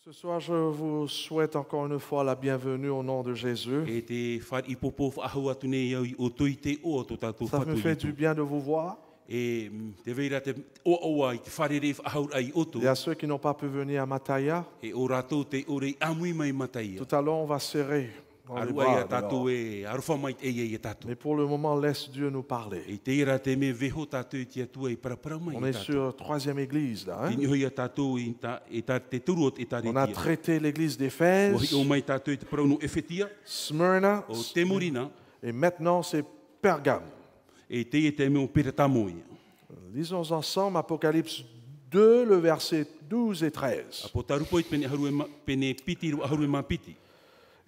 Ce soir, je vous souhaite encore une fois la bienvenue au nom de Jésus. Ça me fait du bien de vous voir. Il y a ceux qui n'ont pas pu venir à Mataya. Tout à l'heure, on va serrer dans les bras. Mais pour le moment, laisse Dieu nous parler. On est sur la troisième église là. Hein? On a traité l'église d'Éphèse, Smyrna, et maintenant c'est Pergame. Lisons ensemble Apocalypse 2, le verset 12 et 13.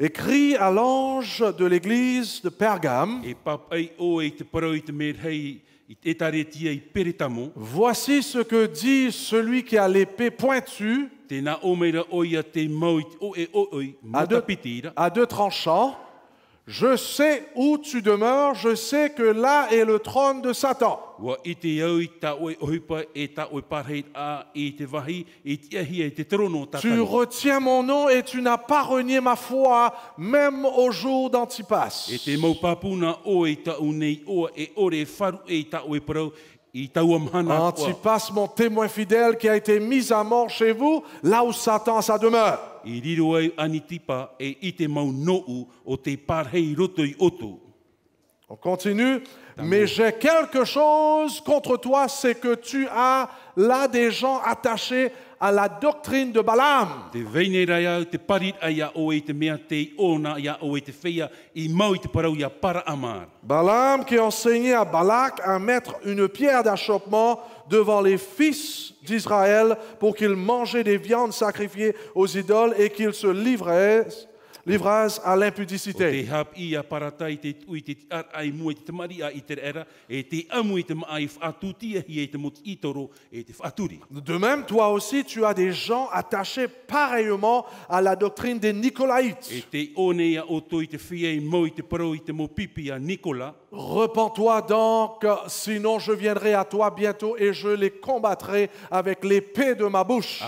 Écrit à l'ange de l'église de Pergame, voici ce que dit celui qui a l'épée pointue à deux tranchants. Je sais où tu demeures, je sais que là est le trône de Satan. Tu retiens mon nom et tu n'as pas renié ma foi, même au jour d'Antipas. Antipas, mon témoin fidèle, qui a été mis à mort chez vous, là où Satan a sa demeure. On continue. Mais j'ai quelque chose contre toi, c'est que tu as là des gens attachés à la doctrine de Balaam. Balaam qui enseignait à Balak à mettre une pierre d'achoppement devant les fils d'Israël pour qu'ils mangeaient des viandes sacrifiées aux idoles et qu'ils se livrassent à l'impudicité. De même, toi aussi, tu as des gens attachés pareillement à la doctrine des Nicolaïtes. Repens-toi donc, sinon je viendrai à toi bientôt et je les combattrai avec l'épée de ma bouche.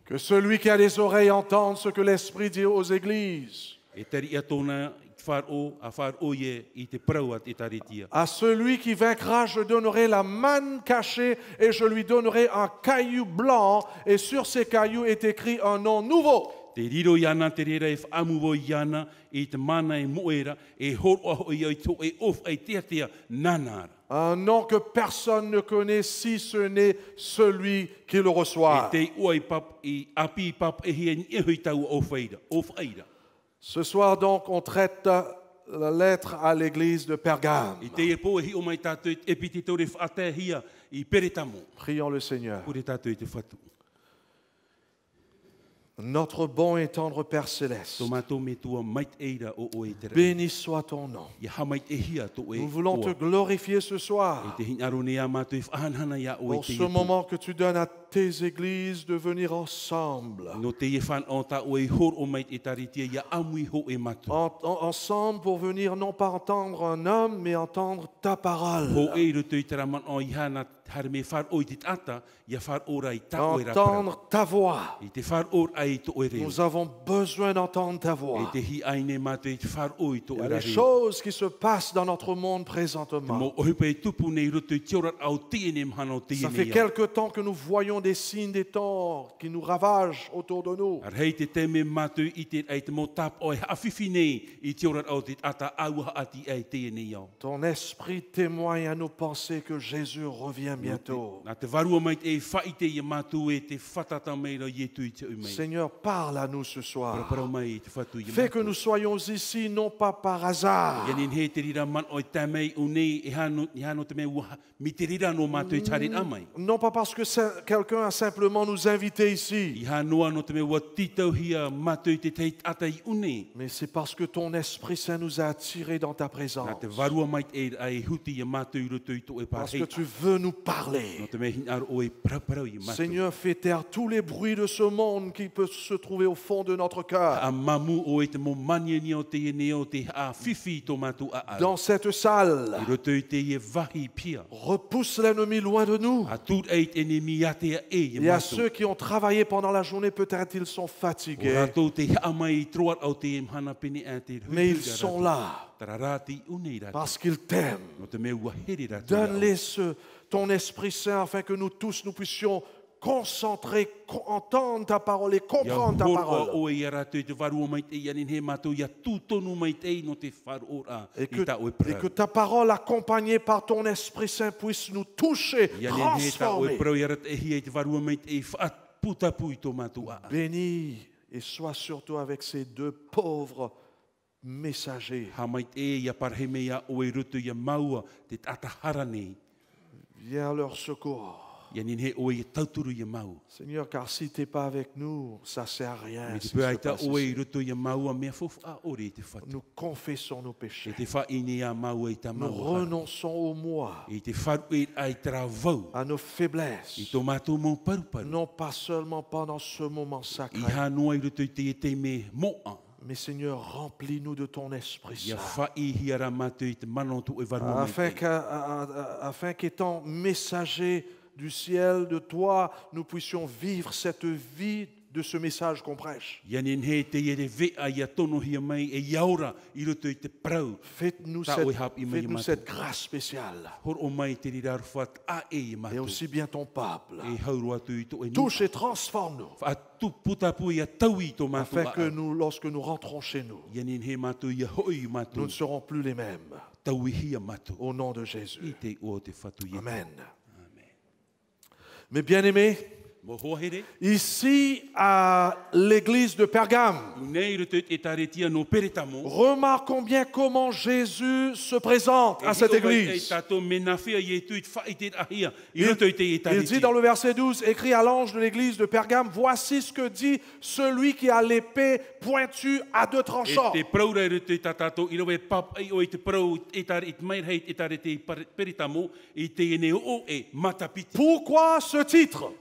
Que celui qui a des oreilles entende ce que l'Esprit dit aux églises. À celui qui vaincra, je donnerai la manne cachée et je lui donnerai un caillou blanc et sur ces cailloux est écrit un nom nouveau. Un nom que personne ne connaît si ce n'est celui qui le reçoit. Ce soir donc, on traite la lettre à l'église de Pergame. Prions le Seigneur. Notre bon et tendre Père Céleste, béni soit ton nom. Nous voulons te glorifier ce soir pour ce moment que tu donnes à tes églises de venir ensemble. Ensemble pour venir non pas entendre un homme, mais entendre ta parole. Entendre ta voix. Nous avons besoin d'entendre ta voix. Il y a des choses qui se passent dans notre monde présentement. Ça fait quelque temps que nous voyons des signes des temps qui nous ravagent autour de nous. Ton esprit témoigne à nos pensées que Jésus revient bientôt. Seigneur, parle à nous ce soir. Fais que nous soyons ici non pas par hasard. Non pas parce que quelqu'un quelqu'un à simplement nous inviter ici. I hanoa no te me ua titau hia mātou te teit atai une. Mais c'est parce que ton Esprit Saint nous a attirés dans ta présence. Nā te varua mai ai huti i mātou i roto i to e Parce que pāhei. tu veux nous parler. No te me hinaro o e praparau i mātou. Seigneur, fais taire tous les bruits de ce monde qui peuvent se trouver au fond de notre cœur. A mamu o e te mo mania ni o te ene o te a whiwhi i tō mātou a a. Dans cette salle, I roto i te i e vahi pia. repousse l'ennemi loin de nous. A tūt eit ene mi ate a e i Et à mātou. ceux qui ont travaillé pendant la journée, peut-être ils sont O fatigués, rātou te hea mai i troar au te mhana pene a te mais ils sont là Tararati une i rātou. parce qu'ils t'aiment. No te me ua here rātou. Donne-les ton Esprit Saint afin que nous tous nous puissions concentrer, entendre ta parole et comprendre ta parole. O e rātou i te varua mai te ianin he mātou ia tūtonu mai te no te wharoa Et i ta oe et que ta parole accompagnée par ton Esprit Saint puisse nous toucher, Ianin he ta oe transformer. prau i arat e hi e te varua mai te whaatputapu i tō mātou a. Bénis et sois surtout avec ces deux pauvres messagers. Ha mai te e ia parheme ia o e rutu ia maua te tatahara nei. Viens à leur secours. Ianin he o e tauturu ia mau. Seigneur, car si tu n'es pas avec nous, ça ne sert à rien. Me te ce qui se pēaita passe o e ici. rutu ia maua mea fofu a ore te whatu. Nous confessons nos E péchés. te whaini a maua i ta Nous maua. renonçons au moi, I te wharu e ai tera vau. à nos I faiblesses. tō mātou mō paruparu. Non pas seulement pendant ce moment I sacré, hanoa i rutu i te e te me moa. mais Seigneur, remplis-nous de ton Esprit Ia Saint. whai hiara mātou i te manotu e varua mai te. Afin qu'étant messagers du ciel, de toi, nous puissions vivre cette vie de ce message qu'on prêche. Ianin he te ere vea ia tono hia mai e iaura i roto i te prau. Faites-nous Ta oi hap i mai faites-nous matu. cette grâce spéciale. Hor o mai te riraru what a e i Et matu. aussi bien ton peuple. E hauru atu i to e Touche et transforme-nous. Atu putapu ia tau i tō matu Afin que a. nous, lorsque nous rentrons chez nous, Ianin he matu ia hoi i nous matu. ne serons plus les mêmes. Tau i hia matu. Au nom de I Jésus. te o te whatu i. Amen. Amen. Mes bien-aimés, Mo hohere. ici à l'église de Pergame, Nei roto e taretia no peretamo. remarquons bien comment Jésus se présente à cette église. Il dit dans le verset 12, écrit à l'ange de l'église de Pergame, voici ce que dit celui qui a l'épée pointue à deux tranchants. Pourquoi ce titre?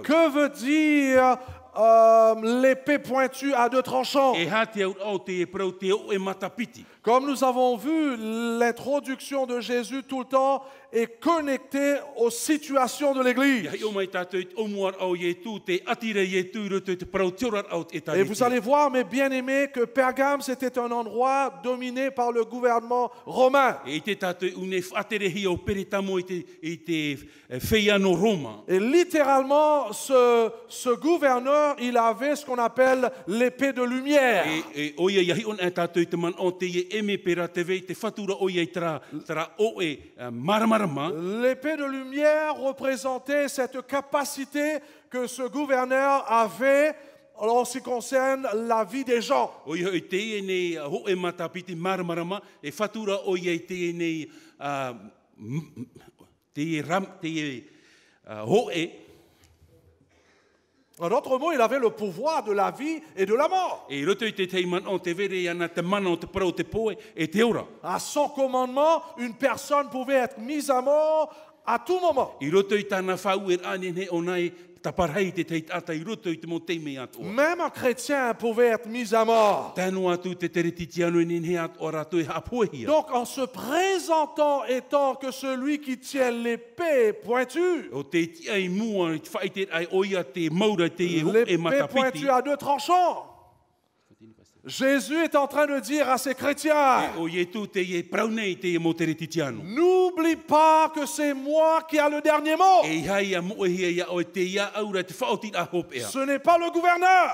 Que veut dire l'épée pointue à deux tranchants? Comme nous avons vu, l'introduction de Jésus tout le temps est connectée aux situations de l'Église. Et vous allez voir, mes bien-aimés, que Pergame, c'était un endroit dominé par le gouvernement romain. Et littéralement, ce gouverneur, il avait ce qu'on appelle l'épée de lumière. L'épée de lumière représentait cette capacité que ce gouverneur avait en ce qui concerne la vie des gens. En d'autres mots, il avait le pouvoir de la vie et de la mort. À son commandement, une personne pouvait être mise à mort à tout moment. Même un chrétien pouvait être mis à mort. Donc, en se présentant étant que celui qui tient l'épée pointue, l'épée pointue à deux tranchants, Jésus est en train de dire à ses chrétiens, n'oublie pas que c'est moi qui a le dernier mot. Ce n'est pas le gouverneur,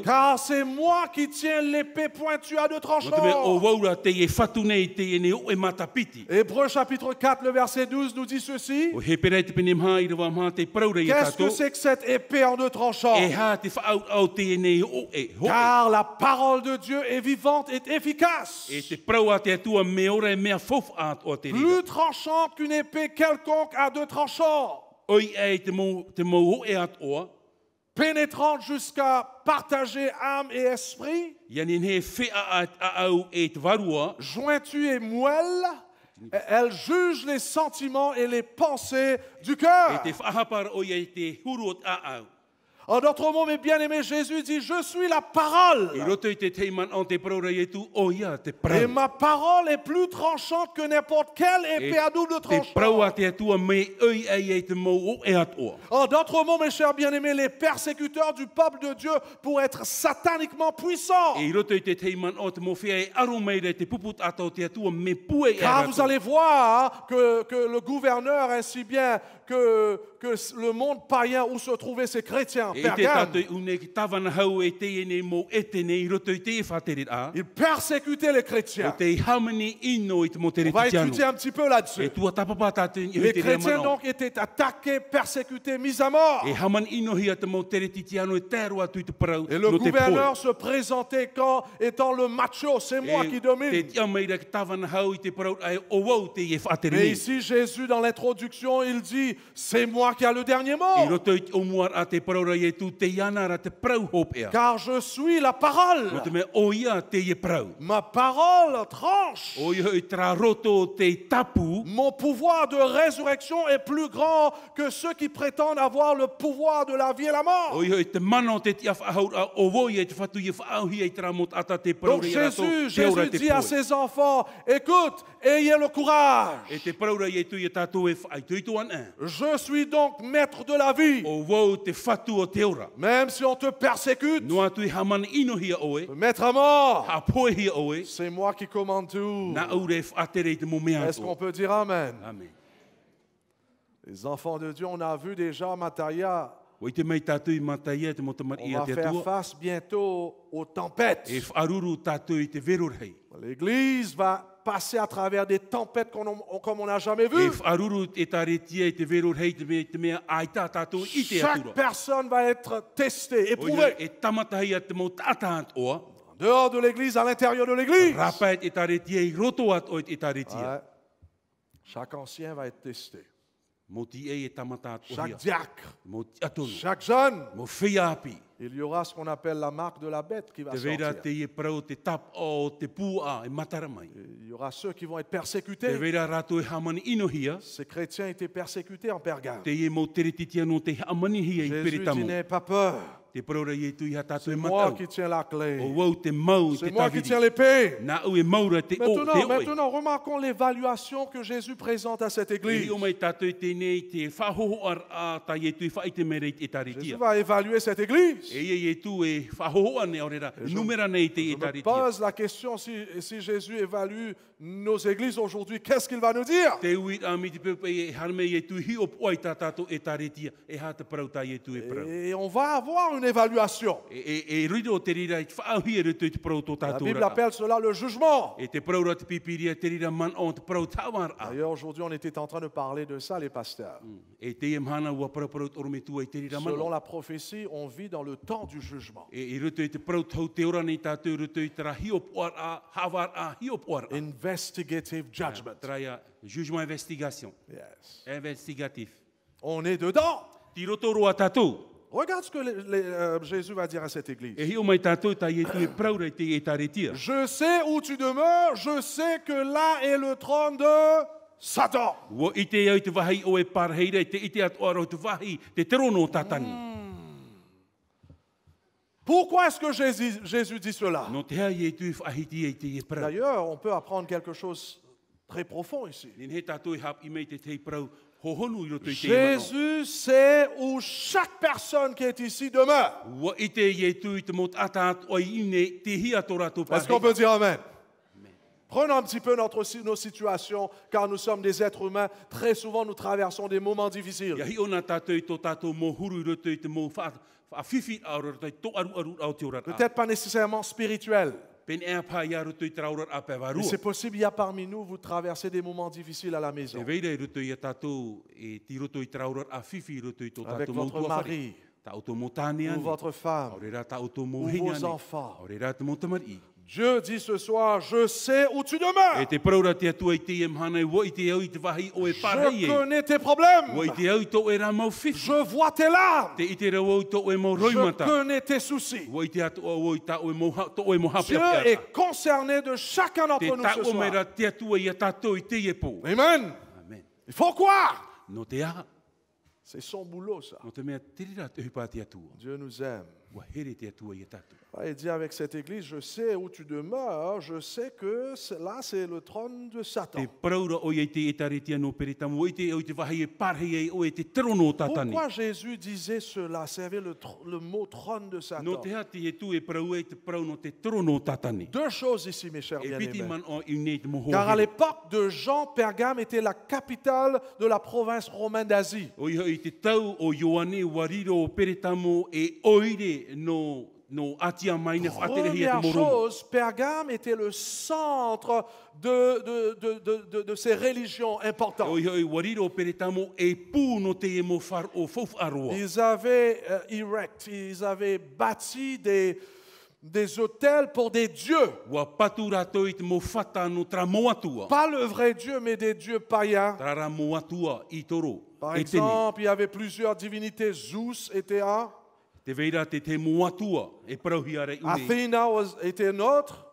car c'est moi qui tiens l'épée pointue à deux tranchants. Hébreux chapitre 4, le verset 12 nous dit ceci. Qu'est-ce que c'est que cette épée en deux tranchants? Car la parole de Dieu est vivante et efficace. e mea fof at o te rira. plus tranchant qu'une épée quelconque à deux tranchants, Oi e te mo e at oa. pénétrante jusqu'à partager âme et esprit, Ianin he whea a au e te varua. jointu et moelle, elle juge les sentiments et les pensées du cœur. E te whahapara oi e te huru a au. En d'autres mots, mes bien-aimés, Jésus dit, je suis la parole. I roto i te teiman o te praura i tu o ia te Et prau. ma parole est plus tranchante que n'importe quelle épée à double Te prau a tranchant. te atua me oi e te mo o e at oa. En d'autres mots, mes chers bien-aimés, les persécuteurs du peuple de Dieu pour être sataniquement puissants. I roto i te teiman o te mo whea e aro meire te puput ato te atua me pue e Car vous allez voir que le gouverneur, ainsi bien que le monde païen où se trouvaient ces chrétiens, E te Pergame, tatoi une ki tawana hau e te ene mo e te nei roto i te e whaterit a. ils persécutaient les O chrétiens. te hamani ino i te mo te On va reti étudier tiano. un petit peu là-dessus. E tua tapapa tātou i Les te chrétiens remano. donc étaient attaqués, persécutés, mis à mort. E haman ino hia te mo te reti tiano e tēro atu i te parau Et le no te gouverneur se présentait quand étant le macho, c'est moi qui Te domine. tia meira ki tawana hau i te parau ai o wau te e whatere Mais nei. ici, Jésus, dans l'introduction, il dit, c'est moi qui ai le dernier I mot, roto i o muar a te parau rai e tu te iana ra te parau hop ea. car je suis la No parole. te me o ia te e parau. Ma parole tranche. O ia i tra roto te tapu. Mon pouvoir de résurrection est plus grand que ceux qui prétendent avoir le pouvoir de la vie et la mort. O ia i te mana te tia whahau a o woi e te whatu i whaau hi e tra mot ata te parau Donc rai rato. Jésus dit à ses enfants, écoute, ayez le courage. E te parau rai e tu i tātou e whai tu i tu ana. Je suis donc maître de la vie. O wau te whatu o te ora. Même si on te persécute, No atu i haman ino hia oe. te mettre à mort. Ha poe hia oe. C'est moi qui commande tout. Na aure whatere i te mo mea Est-ce qu'on ato. peut dire Amen? Amen. Les enfants de Dieu, on a vu déjà, Mataya, O i te mei tātou i mataia te mo te on mari va te faire atua. face bientôt aux tempêtes. E wharuru tātou i te verurhei. L'Église va passer à travers des tempêtes comme on n'a jamais E vu. wharuru e taretia i te verurhei te mea aita tātou i te Chaque atura. personne va être testée, O ia éprouvée. e tamatahia te mo tātānt oa. En dehors de l'Église, à l'intérieur de l'Église. Rapait e taretia i roto at o e taretia. Ouais. Chaque ancien va être testé. Mo ti e tamatat o Chaque hia. diacre, Mo atonu. chaque jeune. Mo whiapi. Il y aura ce qu'on appelle la marque de la bête qui va Te veira sortir. te e prau te tap o te pua e mataramai. Il y aura ceux qui vont être Te persécutés. veira rato e hamani ino hia. Ces chrétiens étaient persécutés en Pergame. Te e mo teretitia no te hamani hia i Jésus dit, peritamu. n'aie pas peur. Te praura i e tu i ha tātou e C'est moi matau. qui tiens la O clé. wau te mau te C'est moi qui tawiri. tiens l'épée. Na au e maura te o te oi. Maintenant, remarquons l'évaluation que Jésus présente à cette E église. hi o mai tātou te nei te whahoho ar a ta i e tu i whaite mere i Jésus e taretia. va évaluer cette église. E i e tu e whahoho ane orera. Numera nei te Je e me taretia. pose la question, si Jésus évalue nos églises aujourd'hui, qu'est-ce qu'il va nous dire? Te ui a mi te pepe e harme i e tu hi o poai tā tātou e taretia. E ha te prau ta i e tu e prau. Et on va avoir une évaluation. E riro te rira i te whaauhi e rito i te prau tō La tātou Bible rara. appelle cela le jugement. E te prau ra te pipiria te rira man o te prau tāwar a. D'ailleurs, aujourd'hui, on était en train de parler de ça, les pasteurs. E te e mhana ua prau prau orme tua i te rira man Selon o. la prophétie, on vit dans le temps du jugement. E i rito i te prau tau te ora nei tātou rito i te ra hiopoar a, hawar a, hiopoar a. Investigative judgment. Traia, jugement investigation. Yes. Investigatif. On est dedans. Ti roto roa tātou. Regarde ce que Jésus va dire à cette église. E hio mai tātou ta i e tu e prau rei te e taretia. Je sais où tu demeures, je sais que là est le trône de Satan. Wa i te au te wahi o e parheira, i te ite atoara o te wahi, te terono tatani. Pourquoi est-ce que Jésus dit cela? No te hai e tu whahiti e te e prau. D'ailleurs, on peut apprendre quelque chose très profond ici. Nin he tātou e hap i mei te te prau hohonu i roto i te e mano. Jésus sait où chaque personne qui est ici demeure. Wa i te e tu i te mot atat o i ine te hi atora tō Est-ce qu'on parhei. peut dire Amen? Prenons un petit peu nos situations, car nous sommes des êtres humains. Très souvent, nous traversons des moments difficiles. Ia hi ona tātou i tō tātou mō huru i roto i te mō whawhiwhi au roto i tō aru au te ora a. Peut-être pas nécessairement spirituels. Pen e pā ia roto i te raura a Mais pewarua. c'est possible, il y a parmi nous, vous traversez des moments difficiles à la Te maison. veira i roto i a tātou e ti roto i te raura a whiwhi i roto i tō Avec tātou votre mō tuawhare. mari Ta auto mō tāne ou ane. votre femme. Aurera ta auto mō ou hinga vos ane. enfants. Aurera te mō tamari. Dieu dit ce soir, je sais où tu demeures. E te praura te atua I te e mhana I wa I te au I te wahi o e parhei Je e. connais tes problèmes. Wa I te au I tō e rā mau whiwhi. Je vois tes larmes. Te I te rau au I tō e mau Je roimata. connais tes soucis. Wa I te atu au I tā o e mau tō e mau Dieu hapea est concerné de chacun Te d'entre nous ce tā o mera soir. te atua I a tātou I te e pō. Amen. Amen. Il faut croire. No te aha. C'est son boulot, ça. No te mea tirira te hupa te atua. Dieu nous aime. Wa here te atua I a tātou. Il dit avec cette église, je sais où tu demeures, je sais que là, c'est le trône de Satan. Te praura o I te e taretia no peretamu. O I te wahi e parhei e o e te trono o tātani. Pourquoi Jésus disait cela? Servait le mot trône de No Satan. te hati e tu e prau e te prau no te trono o tātani. Deux choses ici, mes chers E piti bien-aimés. man o I nei te moho. Car à l'époque de Jean, Pergame était la capitale de la province romaine d'Asie. O I te tau o Ioane wariro o peretamo e oire no atia maine whaterehia te Première moromo. chose, Pergame était le centre de ces religions importantes. O wariro o peretamo e pū no te e mo whar o fofu aroa. Ils avaient bâti des hôtels pour des dieux. Wa patu rato I te mo whata no tra moatua. Pas le vrai Dieu, mais des dieux païens. Trara moatua I toro. Par E tene. exemple, il y avait plusieurs divinités. Zeus était un. Te veira te moatua e prauhiare une. Athéna était un autre.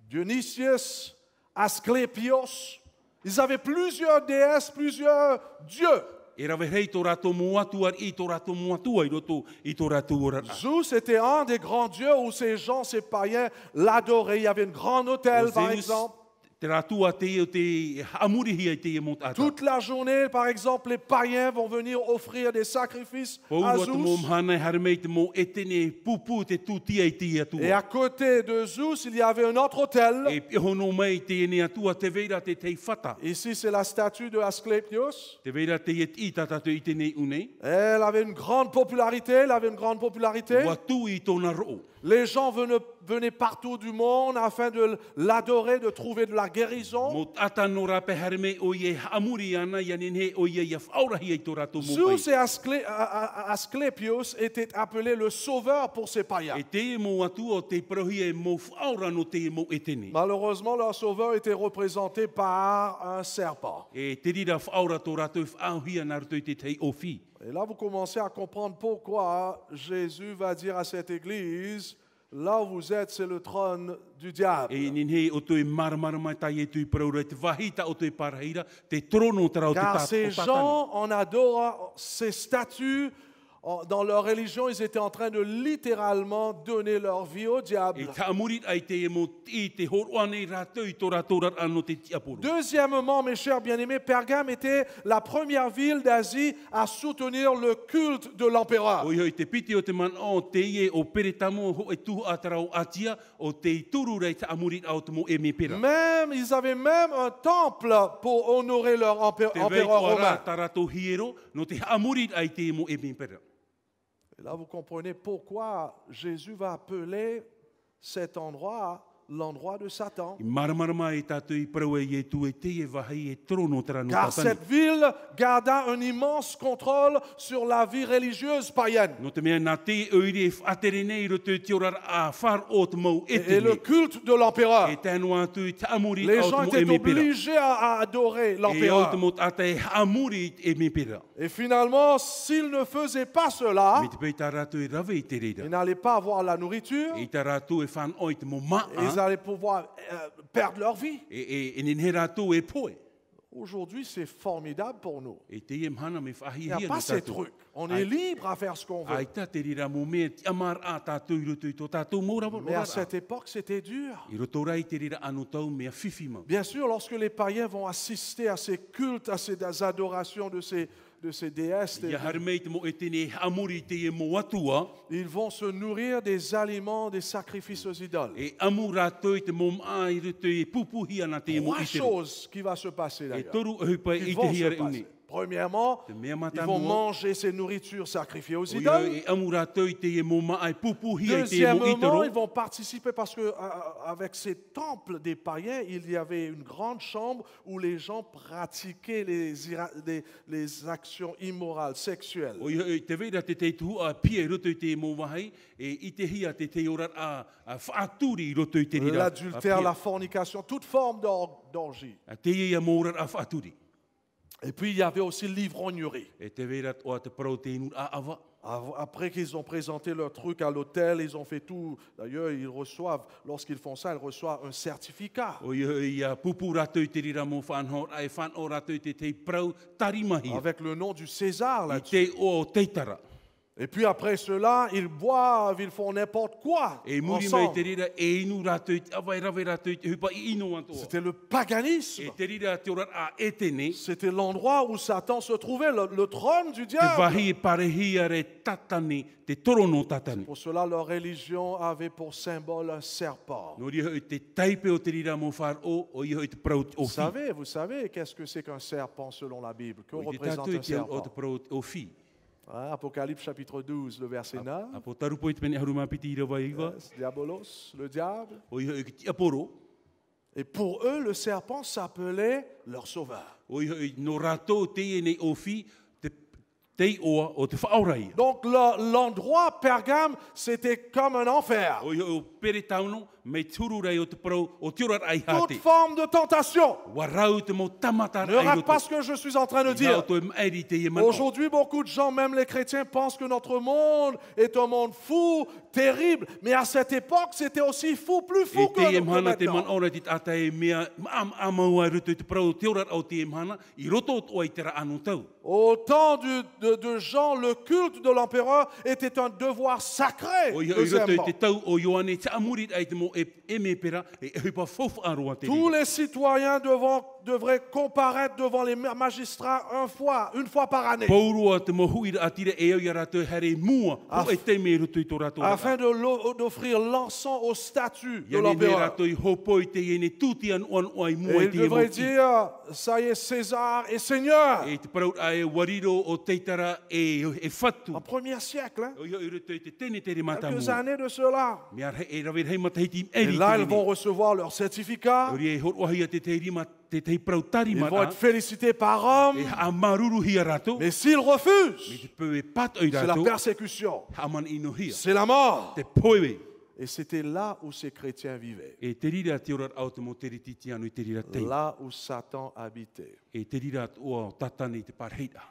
Dionysius, Asclépios. Ils avaient plusieurs déesses, plusieurs dieux. E rawe hei tō rato moatua I tō rato moatua I roto I tō rato ora. Zeus était un des grands dieux où ces gens, ces païens, l'adoraient. Il y avait un grand hôtel, par exemple. Te ratua te o te amurihia I te e mot ata. Toute la journée, par exemple, les païens vont venir offrir des sacrifices à Paura te mo Zeus. mhana harmei te mo etene pupu te tutia I te atua. Et à côté de Zeus, il y avait un autre hôtel. E pihono mai te ene atua te veira te tei whata. Ici, c'est la statue de Asclépios. Te veira te et I tatatu I te nei une. Elle avait une grande popularité. Wa tu I tōna roo. Les gens venaient partout du monde afin de l'adorer, de trouver de la guérison. Mo ata no rape harmei o ye amuri ana yanene o ye ia whaurahi I tō rato mo Zeus pai. et Asclépios étaient appelés le sauveur pour ces païens. E te e mo atua o te prohia e mo whaura no te e mo etene. Malheureusement, leur sauveur était représenté par un serpent. E te rira whaura tō rato I whaauhia nā rato I te tei ofi. Et là, vous commencez à comprendre pourquoi Jésus va dire à cette église, là où vous êtes, c'est le trône du diable. E ninhe o toi maramarama tai e tui praura e te wahita o toi parahira, te trono tarau te Car ces tatani. gens, en adorant ces statues, dans leur religion, ils étaient en train de littéralement donner leur vie au E diable. ta amurit ai te e mo I te horoane rato I tō rato rat ano te tiapuru. Deuxièmement, mes chers bien-aimés, Pergame était la première ville d'Asie à soutenir le culte de l'empereur. O iho I te piti o te man o te ie o peretamo ho e tuhu atarau atia o te turu rei te amurit au te mo e me pera. Ils avaient même un temple pour honorer leur Te vei empereur kua rā romain. tarato hiero no te amurit ai te mo e me pera. Et là, vous comprenez pourquoi Jésus va appeler cet endroit l'endroit de Satan. I maramarama e tātou I praua I tu e te e wahai e trono tara no Car tatani. cette ville garda un immense contrôle sur la vie religieuse païenne. No te mea nā te oire e whatere nei ro te tiora a whar o te mau e Et le culte de l'empereur. E tēnu atu I te amuri Les au gens te mo e étaient me pera. obligés à adorer E au te l'empereur. mo ata e amuri e me pera. Et finalement, s'ils ne faisaient pas cela, Me te pei tā rātou e rawe I te reira. ils n'allaient pas avoir la nourriture, E tā rātou e whan oi te mo maa. ils allaient pouvoir perdre leur vie. E nene rātou e poe. Aujourd'hui, c'est formidable pour nous. E te e mhana me Il whahi n'y a hia pas no ces tātou. trucs. On est libre à faire ce qu'on veut. Ai tā te rira mo mea ti amar a tātou I roto I tō tātou mōra Mais à cette époque, c'était dur. I roto rai te rira anu tau mea whiwhi mau. Bien sûr, lorsque les païens vont assister à ces cultes, à ces adorations de ces déesses, Ia harmei te mo e tene amuri te e mo atua. ils vont se nourrir des aliments, des sacrifices aux idoles. E amu rātou I te mo maa I roto e pupuhi ana te e mo Trois I te ro. choses qui vont se passer E d'ailleurs. toru e hupa Qui I te vont se hiare passer. une. Premièrement, Te mea ils mata vont mua. manger ces nourritures sacrifiées aux O ia idoles. e amu rātou i te e mō maai pupuhia i te e mō Deuxièmement, itoro. ils vont participer parce que avec ces temples des païens, il y avait une grande chambre où les gens pratiquaient les actions immorales, sexuelles. O ia e te veira te te tuhu a pia i roto i te e mō wahai, e i te hia te te orat a whaaturi i roto i te rira. L'adultère, la fornication, toute forme d'orgie. A te ia mō orat a whaaturi. Et puis il y avait aussi l'ivrognerie. E te veira o a te parau te inu a awa. Après qu'ils ont présenté leur truc à l'hôtel, ils ont fait tout. D'ailleurs, ils reçoivent, lorsqu'ils font ça, ils reçoivent un certificat. O ia pupu rātou i te rira mō whanhor, ai whanhor rātou i te te parau tarimahi. Avec le nom du César I là-dessus. te o teitara. Et puis après cela, ils boivent, ils font n'importe quoi E muri mai te ensemble. rira e inu rātou i te awai rawe rātou i te hupa i ino antoa. C'était le paganisme. E te rira te orat a etene. C'était l'endroit où Satan se trouvait, le trône du Te diable. wahi e parehia re tatane, te torono tatane. Pour cela, leur religion avait pour symbole un serpent. No ria hoi te taipe o te rira mō whāro, o ia hoi te parau o fi. Vous savez qu'est-ce que c'est qu'un serpent selon la Bible? Que O i te représente tātou un i te o te serpent? parau o fi. Hein, Apocalypse chapitre 12, le verset 9. A po tarupo i te mene haruma piti i rawa iwa. Yes, Diabolos, le diable. O ia hoi ki ti aporo. Et pour eux, le serpent s'appelait leur sauveur. O ia hoi no rātou te e nei o fi, te oa o te whaorai. Donc l'endroit Pergame, c'était comme un enfer. O ia o pere tauno, me turu rei o te parau, o te orat ai Toute hate. forme de tentation. Wa rau te mo tamata Ne ai rate roto. pas ce que je suis en train de I dire. rau to e maeri te e mana. Aujourd'hui, beaucoup de gens, même les chrétiens, pensent que notre monde est un monde fou, terrible. Mais à cette époque, c'était aussi fou, plus E fou te e que mhana te man maintenant. ora te tata e mea amau ai roto i te parau te orat au te e mhana, i roto o ai te ra anu tau. Au temps de Jean, le culte de l'empereur était un devoir sacré. O ia i roto i Deuxièmement, te tau o Ioane te amurit ai te mo e me pera e hupa fofu aroa te tous rira. les citoyens devraient comparaître devant les magistrats une fois par année, Paurua te mo huira atire e au ia rato e hare mua o e te me roto i tō rato rata. afin d'offrir l'encens au statut de Ia ne ne l'empereur. rato i hopo i te e ne tuti an oan o ai mua Et i il te e devrait moki. dire, ça y est, César est Seigneur. E te parau ai wariro o teitara e whatu. En premier siècle, hein, O ia i roto i te tene te remata quelques mua. années de cela. Me ar e rawe hei matahiti Et eri là, te ils vont rene. recevoir leur certificat. Ori e horo ahia te te rima te te parau tari Ils vont mata. être félicités par homme. E a maruru hia rato. Mais s'ils Me refusent, te peu e pat oi c'est la rato. persécution, Haman ino hia. c'est la mort. Te poewe. Et c'était là où ces chrétiens vivaient, E te rira te ora au te mo te rititi anu i te rira tei. là où Satan habitait. E te rira o tatane i te parheita.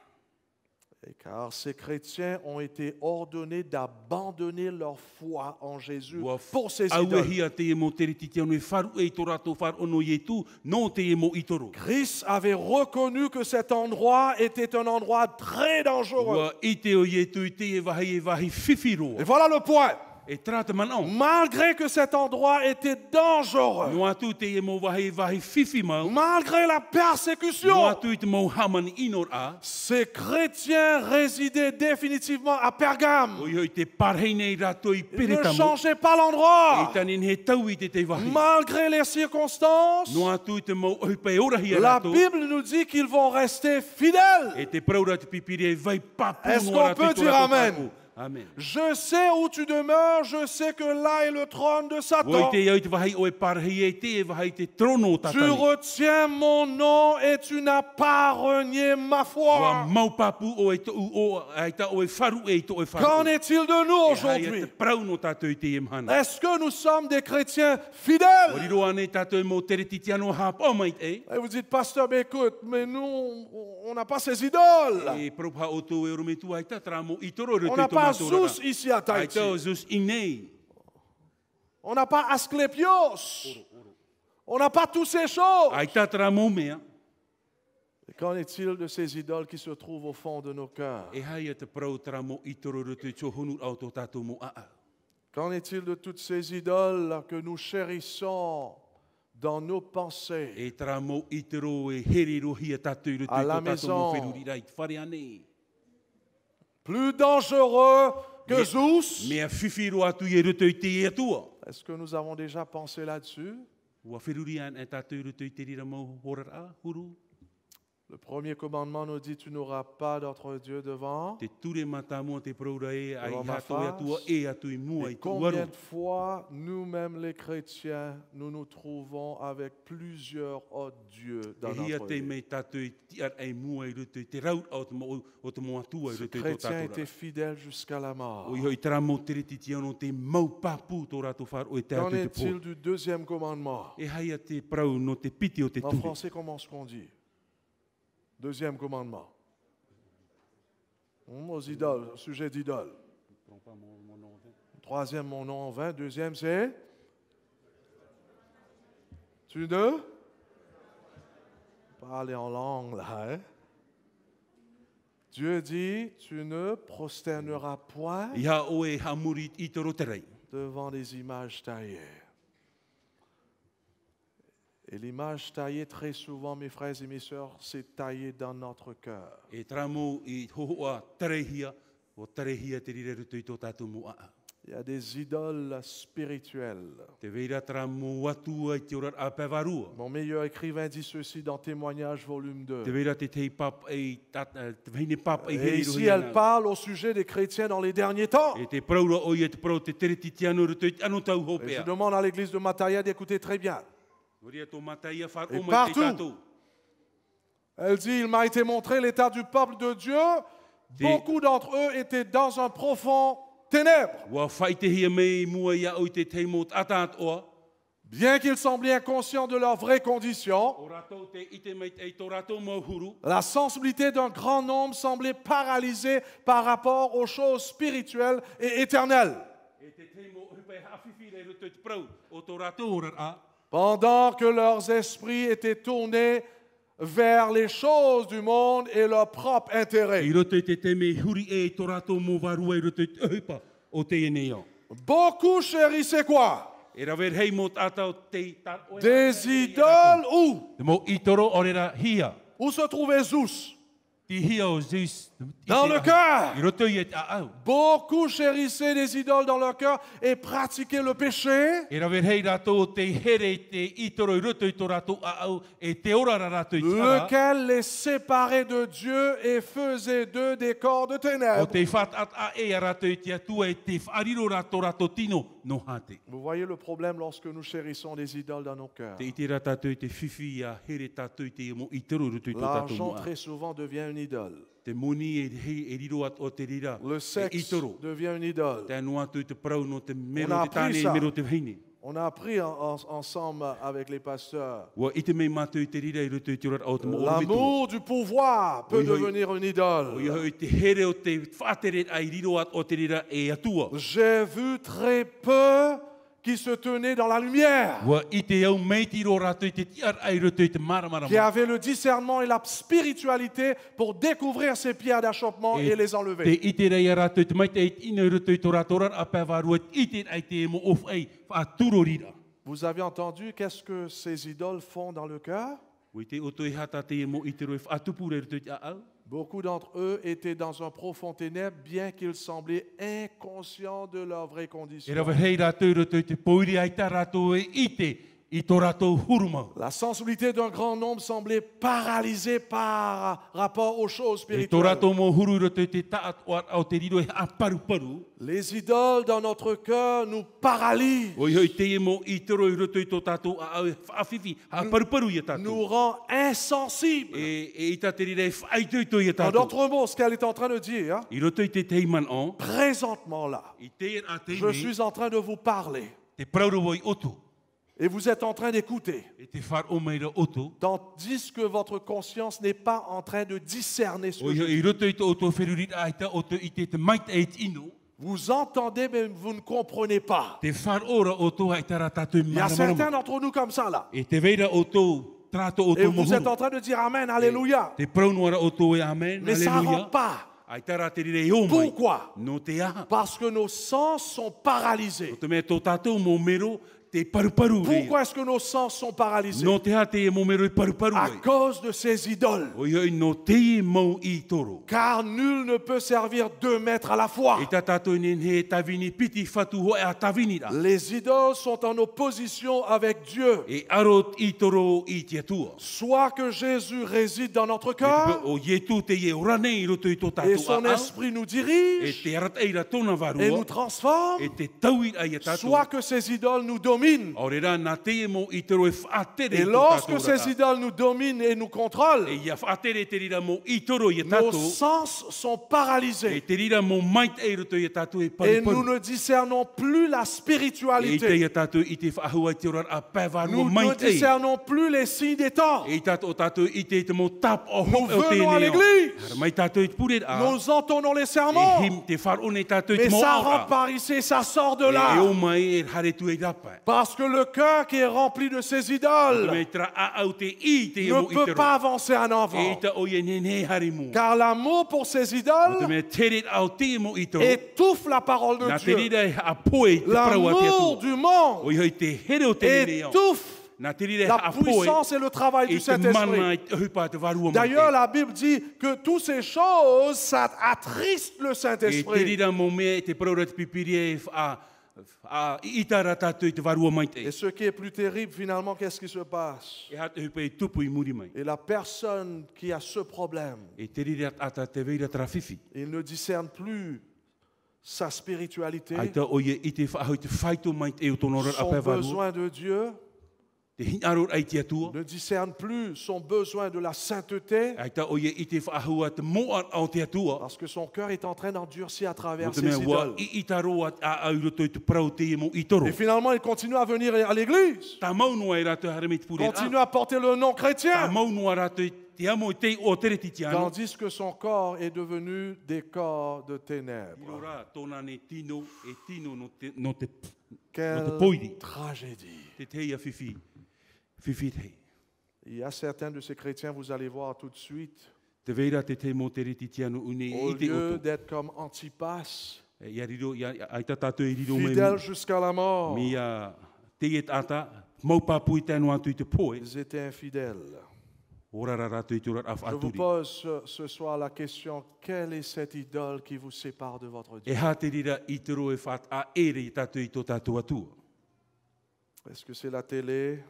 Et car ces chrétiens ont été ordonnés d'abandonner leur foi en Jésus Ua pour ces aue idoles. hia te e mo te rititi anu e wharu e to rato wharu ono i e tu, no te e mo i toro. Christ avait reconnu que cet endroit était un endroit très dangereux. Ua i te o i e tu i te e wahi whiwhiro. Et voilà le point. E trata man on. Malgré que cet endroit était dangereux, No atu te e mo wahi whiwhi mau. malgré la No persécution, atu i te mo haman inor a. ces chrétiens résidaient définitivement à Pergame. O i te parheine i rato i Ils ne peretamo. changeaient pas E l'endroit. tanin he tau i te te wahi. Malgré les circonstances, No atu i te mo ohipa e ora hia la rato. Bible nous dit qu'ils vont rester fidèles. E te praura te pipiri e vai papu Est-ce no qu'on rato peut i tō dire rato amen? papu. Amen. Je sais où tu demeures, je sais que là est le trône de Woi Satan. te iau te wahi o e parhei e te e wahi te trono Tu tatani. retiens mon nom et tu n'as pas renié ma Wa foi. mau papu o e to o ai ta o e wharu e to e wharu. Qu'en est-il de nous E hai e aujourd'hui? te prau no tātou i te imhana. Est-ce que nous sommes des chrétiens fidèles? Oriro ane tātou e mo tere titi ano hapa mai e. Et vous dites, pasteur, mais écoute, mais nous, on n'a pas ces idoles. E propa o tō e rometu ai tatra mo i toro re On te n'a pas tomato rara. Zeus ici à Ai Tahiti. tau Zeus inei. On n'a pas Asclépios. On n'a pas toutes ces choses. Ai tatra mo mea. Et qu'en est-il de ces idoles qui se trouvent au fond de nos cœurs? E hai e te prau tara mo i toro re te tō honu au tō tātou mo a. Qu'en est-il de toutes ces idoles que nous chérissons dans nos pensées? E tara mo i toro e here rohi e tātou re te À la tō tātou mo maison. wheruri rai. Whare ane. Plus dangereux que Zeus? Mea whiwhiro atu i e ruto i te e atua. Est-ce que nous avons déjà pensé là-dessus? Ua wheruri an e tātou ruto i te rira mau horar a, huru. Le premier commandement nous dit, tu n'auras pas d'autre Dieu devant. Te ture matamu te praura e ai Devant ma hato e atua face. e atu i mua Et i tu combien waru. de fois, nous-mêmes les chrétiens, nous nous trouvons avec plusieurs autres dieux dans E hia notre te vie. mei tatu i tiar ai mua i rutu i te raut o te mua tua i Ce rutu i tō chrétien tātou était rara. fidèle jusqu'à la mort. O iho i tera mo tere titi ano te mau papu tō rātou whār o i te Qu'en atu te est-il pō. du deuxième commandement? E haia te prau no te piti o te En turi. français, comment est-ce qu'on dit? Deuxième commandement. Aux idoles, au sujet d'idoles. Troisième, mon nom en vain. Deuxième, c'est? Tu ne? Parlez en langue, là, hein? Dieu dit, tu ne prosterneras point Ia o e hamuri i toro te rei. devant des images taillées. Et l'image taillée, très souvent, mes frères et mes sœurs, c'est taillé dans notre cœur. E tramo i hohoa tarehia, o tarehia te rire rutu i tō tātou mua. Il y a des idoles spirituelles. Te veira tramo atua i te ora a pevarua. Mon meilleur écrivain dit ceci dans Témoignages, volume Te 2. veira te tei pap e te veine pap e Et heri ici, elle parle au sujet des chrétiens dans les derniers temps. E te praura o i te prau te tere titi anu rutu i anu tau Et je hopea. demande à l'église de Mataya d'écouter très bien. Oria tō mataia whar Et o mai te partout. tātou. Elle dit, il m'a été montré l'état du peuple de Dieu. Beaucoup d'entre eux étaient dans un profond ténèbre. Wa whai te hia mei mua ia o i te teimo atat oa. Bien qu'ils semblaient inconscients de leur vraie condition, O rātou te ite mei e tō rātou mauhuru. la sensibilité d'un grand nombre semblait paralysée par rapport aux choses spirituelles et éternelles. E te teimo upe hawhiwhi rei rutu i te prau o tō rātou ora a. Pendant que leurs esprits étaient tournés vers les choses du monde et leur propre I intérêt. roto i te teme huri e tō rātou mō varua i roto i te uhipa o te enei o. Beaucoup chérissaient quoi? E rawer hei mō tātou te tar oe. Des idoles où? Te mō i toro orera hia. Où se trouvait Zeus? Ti hia o Zeus. Dans le cœur. I roto i e te aau. Beaucoup chérissaient des idoles dans leur cœur et pratiquaient le péché. E rawer hei rātou o te here te i toro i roto i tō rātou aau e te orara rātou i tara. Lequel les séparait de Dieu et faisait d'eux des corps de O ténèbres. te what at a e a rātou i te atua e te whariro rātou tino no hate. Vous voyez le problème lorsque nous chérissons des idoles dans nos cœurs. Te iti rā tātou i te whiwhi a here tātou i te mo i toro i roto i tō tātou L'argent mua. très souvent devient une idole. Te moni e riro at o te rira. Le E i sexe toro. devient une idole. Te anu atu i te prau no te On mero a te tāne appris i ça. mero te hine. On a appris ensemble avec les pasteurs. Wa i te mei mātou i te rira i roto i te rara o te mo o mitu. L'amour du pouvoir peut Oui, oui. devenir une O idole. iho i te here o te whātere ai riro at o te rira e atua. J'ai vu très peu qui se tenaient dans la lumière, Wa i te au meiti ro rātou i te tiar ai roto i te maramara. qui avaient le discernement et la spiritualité pour découvrir ces pierres d'achoppement et les Te enlever. i te rei a rātou i te maite i ina i roto i tō rātou rara a pēwarua i te ai te mo of ai whaaturo rira. Vous avez entendu qu'est-ce que ces idoles font dans le cœur? O i te oto i hata te mo i te roi whaatupure roto i te aau. Beaucoup d'entre eux étaient dans un profond ténèbre, bien qu'ils semblaient inconscients de leur vraie E condition. rawa hei rātou i roto i te poiri ai tā rātou e i te i tō rātou huruma. La sensibilité d'un grand nombre semblait paralysée par rapport aux choses E tō spirituelles. rātou mō huru i roto i te taat o au te riro e a paru. Les idoles dans notre cœur nous paralysent, O iho i te mo i toro i roto i tō tātou a au e whaawiwi a paru i a tātou. nous rend insensibles. E i tā te rira e whaitoi i a En tātou. d'autres mots, ce qu'elle est en train de dire, I roto i te teiman o, présentement là, i te a te je suis en train de vous parler te prauro i oto. et vous êtes en train d'écouter, E te whar o meira oto. tandis que votre conscience n'est pas en train de discerner ce O que je iho dis. i roto i tō oto wherurita ai ta oto i te maita e te ino. Vous entendez, mais vous ne comprenez pas. Te whar ora oto ai tara tātou Il y a maramarama. certains d'entre nous comme ça là. E te veira oto, trato Et oto vous êtes mohuru. en train de dire Amen, Alléluia. Te praunuara oto e amen, Mais ça ne alléluia. rentre pas. Ai tara te rire i o mai. Pourquoi? No te aha. Parce que nos sens sont paralysés. O te mea tō tātou mō mero, te paruparu rea. Pourquoi est-ce que nos sens sont paralysés? No te hate e mo mero paruparu À ai. cause de ces idoles. O ioi no te i mau I toro. Car nul ne peut servir 2 maîtres à la fois. E ta tātou nen he tawini piti whatu ho e a tawini ra. Les idoles sont en opposition avec Dieu. E arot I toro I te atua. Soit que Jésus réside dans notre cœur O ietu te ie orane I roto I tō et tātou son a. esprit nous E dirige te arat eira tōna et nous varua. transforme. E te tauit ai a tātou. Soit que ces idoles nous dominent. Ore rā nā te e mo I toro e whaatere Et I tō lorsque tātou ces rata. idoles nous dominent et nous contrôlent, E ia whaatere te rira mo I toro I a nos tātou. sens sont E paralysés. te rira mo mait e roto I a tātou e Et nous paruparu. ne discernons plus la E te spiritualité. ia tātou I te whaahua te ora a pēwarua Nous ne mait e. discernons plus les signes des temps. E tātou o tātou I te mo tap o Nous hop o venons à tēnei o. l'église. Hara mai tātou I te pure a. Nous entendons les E sermons. him te wharone tātou I Mais te mo ça aura. rentre par ici, ça sort de E là. o mai e hare tu e rapa. Parce que le cœur qui est rempli de ces idoles Me tra a au te I te ne mo I peut te pas avancer en E avant. ta o ye nene hare mu. Car l'amour pour ces Te idoles me tere au te mo I toro. étouffe la parole Na de te Dieu. rira e a poe te paraua te L'amour atua. du monde O i te here o te nene o. étouffe Na te rira e la a poe. puissance et le travail E du te mana Saint-Esprit. I te hupa te varua mai D'ailleurs, te. la Bible dit que toutes ces choses, ça attriste le E te Saint-Esprit. rira mo mea e te paraura te pipiri e a itara tātou I te varua mai te. Et ce qui est plus terrible, finalement, qu'est-ce qui se passe? E hata hupa I tupu I muri mai. Et la personne qui a ce problème, E te rira ata te veira trafifi. il ne discerne plus sa spiritualité, Ai ta o ye I te whaahau te whaito mai te e o tonora a son pe varua. besoin de Dieu, Te hinaror ai te atua. ne discerne plus son besoin de la sainteté, Ai ta o ye I te whaahua te moa au te atua. parce que son cœur est en train d'endurcir à Mo travers te ses mea wa idoles. I taro a au roto I te prau te e mo I toro. Et finalement, il continue à venir à l'église, Ta maunua I rato harame te pure. continue à porter le nom Ta chrétien, maunua rato te amo te o tere titiano. tandis que son corps est devenu des corps de ténèbres. Irora tōna ne tino e tino no te Quelle poiri. tragédie. Te teia fifi. Fifi te. Il y a certains de ces chrétiens, vous allez voir tout de suite, Te veira te te mo tere titiano une au I te lieu oto. d'être comme Antipas, Ia riro, ai ta tātou e riro me fidèles jusqu'à la mort, mi a te e tata. Mau papu I tēnu atu I te poe. ils étaient infidèles. Orara rato I te ora af Je vous aturi. pose ce soir la question, quelle est cette idole qui vous sépare de votre Dieu? E hā te rira I te roe whaat a ere I tātou I tō tātou atua. Est-ce que c'est la télé?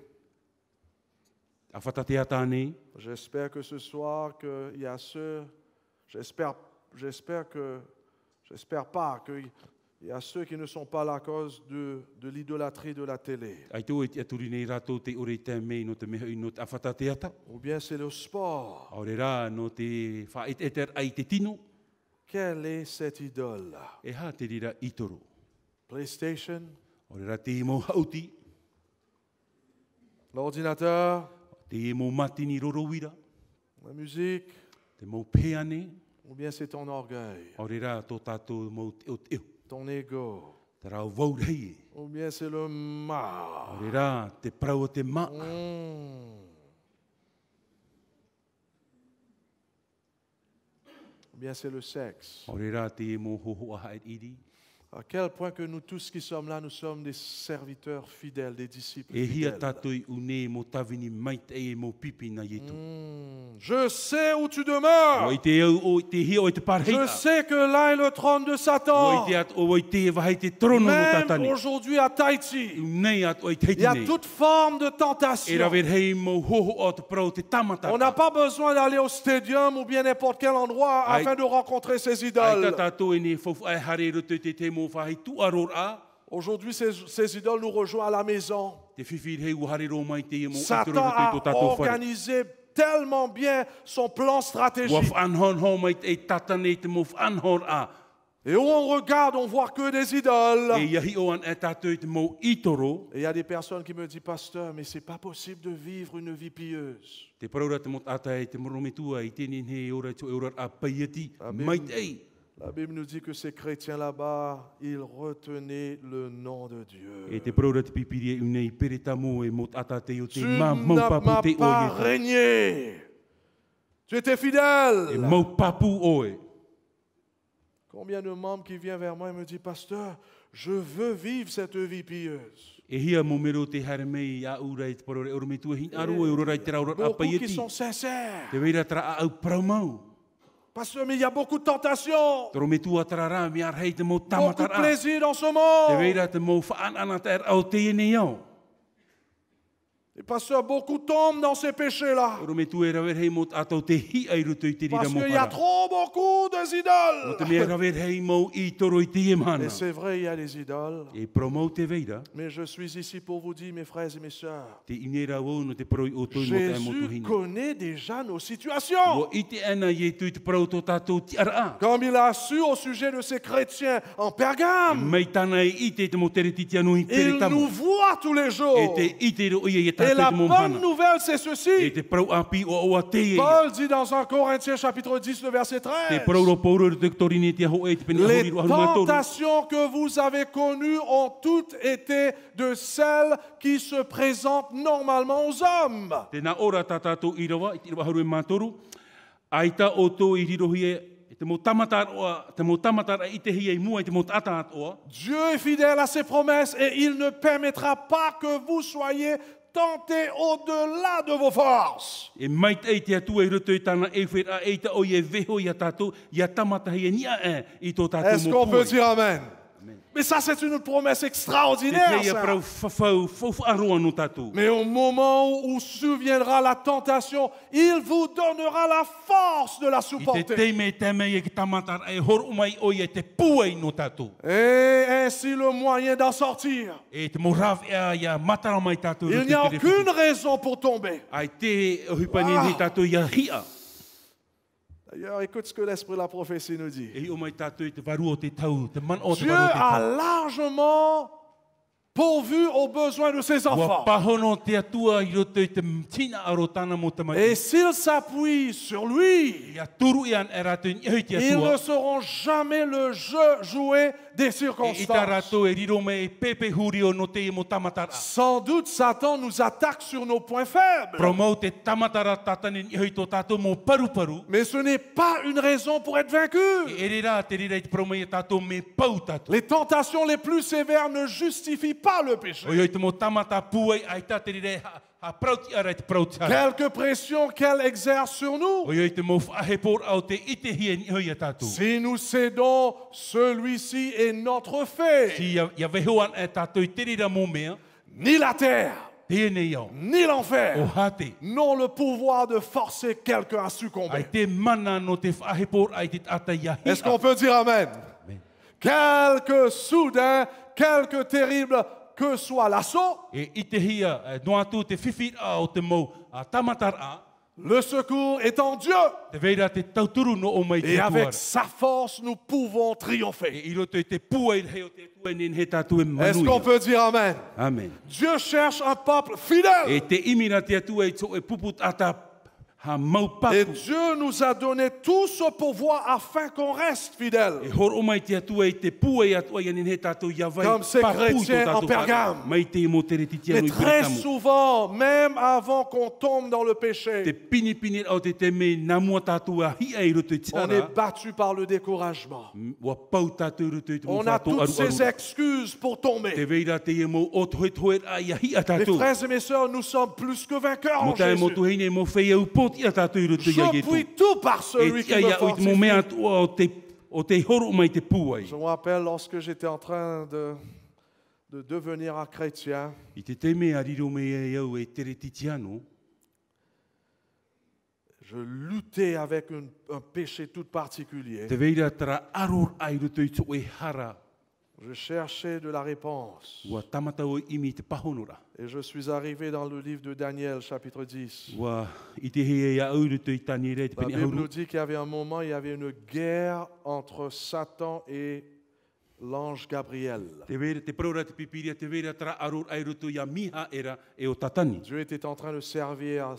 A whata te ata nei. J'espère que ce soir, qu'il y a ceux, j'espère pas qu'il y a ceux qui ne sont pas là à cause de l'idolâtrie de la télé. Ai tō e te aturi nei rātou te ore te mei no te meha I no te awhata te ata. Ou bien c'est le sport. Aore rā no te whaeteter ai te tino. Quelle est cette idole? E hā te rira I toro. PlayStation, Aore rā te mo hauti. l'ordinateur, Te mo matini rorowira. la musique, Te mo peane. ou bien c'est ton orgueil, Aore rā tō tātou mo te o te eo. ton ego, Te rau vau rei. ou bien c'est le mal. Aore rā te prau o te ma. Ou bien c'est le sexe. Aore rā te mo hoho a hae iri. À quel point que nous tous qui sommes là, nous sommes des serviteurs fidèles, des disciples E hia fidèles. tātou I une mo tawini mai te e mo pipi na yetu. Je sais où tu O demeures. I te au o te hia o I te Je parheita. sais que là est le trône de O Satan. I te at o I te wahai te trono no Même tatani. aujourd'hui à Tahiti, Nei at o I il teiti y a nei. toute forme de E tentation. rawer hei mo hoho o te prau te tamata. On n'a pas besoin d'aller au stadium ou bien n'importe quel endroit Aïe. afin de rencontrer ces Ai idoles. tātou e ne fofu ai hare roto te mo whai tu aror a. Aujourd'hui, ces idoles nous rejoignent à la maison. Te whiwhir hei uhare ro mai te mo Satan itoro a roto tātou whare. organisé tellement bien son plan Wa stratégique. whanhon ho mai te tatane te mo whanhon a. Et où on regarde, on voit que des idoles. E iahi o an e tātou te mo itoro. Et il y a des personnes qui me disent, pasteur, mais c'est pas possible de vivre une vie pieuse. Te paraura te mot ata e te morometua I tēnei he ora tu ora a paiati. Amen. Mai te ei. La Bible nous dit que ces chrétiens là-bas, ils retenaient le nom de E Dieu. te paraura te pipiri e unei pere tamo e mot ata te o te Tu mau n'as papu te pas oe. régné. Tu étais E fidèle. mau papu oe. Combien de membres qui viennent vers moi et me disent, pasteur, Je veux vivre cette vie pieuse. E hia mo mero te hare mei a urai te parore oro me tua hin aro e urai te raura a Beaucoup qui paieti. sont sincères. Te veira tra a au praumau. Pasteur, mais il y a beaucoup de tentations, Toro me tua trara mi ar hei te mo beaucoup de tamatara. plaisir dans ce Te monde. veira te mo whaan ana te ar au te ene iau. Et pasteur, beaucoup tombent dans ces péchés-là. Toro me tua e rawer hei mo atou te hi ai ruto i te rira Parce mo qu'il y a para. trop beaucoup de O te idoles. mea rawer hei mo i toro i te Et mana. c'est vrai, il y a des idoles. E promau te veira. Mais je suis ici pour vous dire, mes frères et mes sœurs, Te inera wau no te paroi o toi mo te mo tu Jésus hina. connaît déjà nos situations. Wo i te ana i e tui te parau tō tātou ti ara. Comme il a su au sujet de ces chrétiens en Pergame. Mai tana e i te mo tere titi anu i tere Il tamu. nous voit tous les E jours. te i te ro i e Et tātou la te mo bonne hana. nouvelle, c'est E ceci. te parau api o o a te e. Paul dit dans 1 Corinthiens chapitre 10, le verset Te 13. parau ro pauro te torine te ho e te peni Les ahuri ro ahu matoru. tentations que vous avez connues ont toutes été de celles qui se présentent normalement aux hommes. Tēnā ora tā tātou i rawa, i te rawa haru e mātoru. Aita o tō i rirohi e te mo tamatara i te hi e mua i te mo tata atoa. Dieu est fidèle à ses promesses et il ne permettra pas que vous soyez tentés au-delà de vos forces. E mai te te atua i roto i tāna e whera e ta o i e veho i a tātou, i a tamata hi e nia e i tō tātou Est-ce mo qu'on peut pui. dire Amen? Mais ça, c'est une promesse Te extraordinaire. te ia ça. prau whawhau, whawharoa no tātou. Mais au moment où surviendra la tentation, il vous donnera la force de la I te supporter. teime te mei e ki tamatara e horo mai o i e te puai no tātou. Et ainsi le moyen d'en sortir. E te mo rav e a matara mai tātou. Il n'y a aucune raison pour tomber. Ai te ohipani ni tātou i a hia. D'ailleurs, écoute ce que l'Esprit de la prophétie nous dit. E hi o mai tātou i te varu o te tau, te man o te Dieu varu o te a tau. largement pourvu aux besoins de ses Wa enfants. pahono te atua i roto i te tina aro tāna mo te mai. Et s'ils s'appuient sur lui, Ia turu i an e rato i hoi te ils atua. ne seront jamais le jeu joué des E i tā circonstances. rato e riro me e pepe huri o no te i mo tamatara. Sans doute, Satan nous attaque sur nos points faibles. Promau te tamatara tatane i hoi tō tātou mo paru-paru. Mais ce n'est pas une raison pour être vaincu. E rera te rira i te promau i tātou me pau tātou. Les tentations les plus sévères ne justifient pas le péché. O i hoi te mo tamata puai ai tā te rira ha prauti ara i te prauti ara. Quelque pression qu'elle exerce sur nous, O i hoi te mo whahepor au te ite hia ni hoi a tātou. si nous cédons, celui-ci est notre fait. Si ia vehoan e tātou i te rira mo mea, Ni la terre, tēnei au. ni l'enfer O hate. n'ont le pouvoir de forcer quelqu'un à Ai succomber. te mana no te whahepor ai te tata ia hia. Est-ce qu'on peut dire Amen? Quelque soudain, quelque terrible que soit l'assaut, E i te hia, noa tu te whiwhira o te mou a tamatara, le secours est en Dieu. te veira te tauturu no o mai te Et avec tuara. sa force, nous pouvons E triompher. i roto i te puai hei o te tuenen he tātou e Est-ce qu'on manuia. peut dire Amen? Amen. Dieu cherche un peuple fidèle. E te imira te atua i tō e puput ata ha mau Et papu. Dieu nous a donné tout ce pouvoir afin qu'on reste E fidèle. hor o mai te atua i te puai atua i anin he tātou ia vai. Comme ces chrétiens en Pergame. Mai te mo te retitia Mais no i très Pergamo. souvent, même avant qu'on tombe dans le Te péché, pini au te te me namua tātou a hi ai roto i on est tara. battu par le découragement. Wa pau tātou roto i te mo On a whātou toutes ces aru. excuses pour Te tomber. veira te e mo o toe toe a ia hi a Mes tātou. frères et mes sœurs, nous sommes plus que vainqueurs Mo en tae mo Jésus. tuhine mo whei au poti a tātou i roto i a Je ietu. puis tout par celui E qui tia me ia o i te mo mea fortifie. atua o te horo mai te puai. Je me rappelle lorsque j'étais en train de devenir un chrétien, I te te mea riro me e au e tere titiano. je luttais avec un péché tout particulier. Te veira tara aror ai roto i tō e hara. Je cherchais de la réponse. Wa tamata o imi te pahonora. Et je suis arrivé dans le livre de Daniel, chapitre 10. Wa i te he e a au roto i tani re te La peni Bible nous auru. dit qu'il y avait un moment, il y avait une guerre entre Satan et l'ange Gabriel. Te veira te praura te pipiria, te veira tara aror ai roto i a miha era e o tatani. Dieu était en train de servir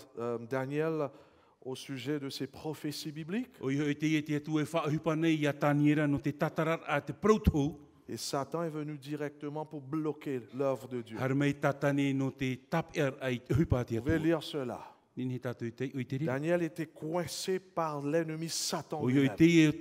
Daniel au sujet de ses prophéties bibliques. O iho e te atu e whaahupa nei i a tani era no te tatarar a te prautou. Et Satan est venu directement pour bloquer l'œuvre de Dieu. Harmei tatani no te tap er ai hupa te Vous pouvez atu. lire cela. Nini tātou i te rira. Daniel était coincé par l'ennemi Satan O iho i lui-même. te e